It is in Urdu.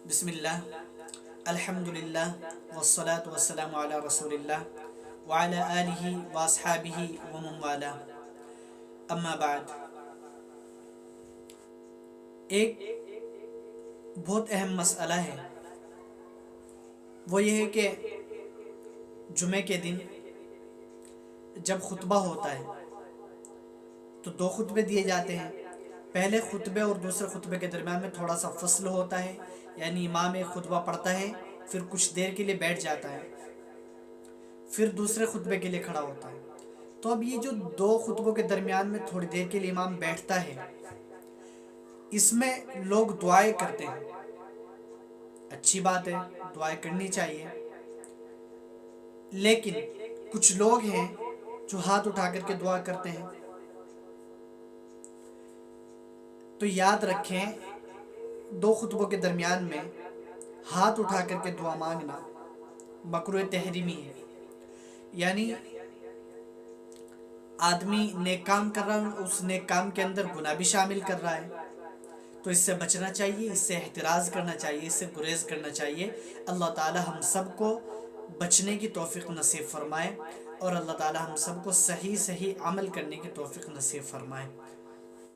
بسم اللہ، الحمد للہ، والصلاة والسلام علی رسول اللہ وعلی آلہ واصحابہ ومن والاه، اما بعد۔ ایک بہت اہم مسئلہ ہے، وہ یہ ہے کہ جمعے کے دن جب خطبہ ہوتا ہے تو دو خطبے دیے جاتے ہیں۔ پہلے خطبے اور دوسرے خطبے کے درمیان میں تھوڑا سا فصل ہوتا ہے، یعنی امام ایک خطبہ پڑھتا ہے، پھر کچھ دیر کے لیے بیٹھ جاتا ہے، پھر دوسرے خطبے کے لیے کھڑا ہوتا ہے۔ تو اب یہ جو دو خطبوں کے درمیان میں تھوڑی دیر کے لیے امام بیٹھتا ہے، اس میں لوگ دعائیں کرتے ہیں۔ اچھی بات ہے، دعائیں کرنی چاہیے، لیکن کچھ لوگ ہیں جو ہاتھ اٹھا کر کے دعا کرتے ہیں۔ تو یاد رکھیں، دو خطبوں کے درمیان میں ہاتھ اٹھا کر کے دعا مانگنا مکروہ تحریمی ہے، یعنی آدمی نیک کام کر رہا ہے، اس نیک کام کے اندر گناہ بھی شامل کر رہا ہے، تو اس سے بچنا چاہیے، اس سے احتراز کرنا چاہیے، اس سے گریز کرنا چاہیے۔ اللہ تعالی ہم سب کو بچنے کی توفیق نصیب فرمائے، اور اللہ تعالی ہم سب کو صحیح عمل کرنے کی توفیق نصیب فرمائے۔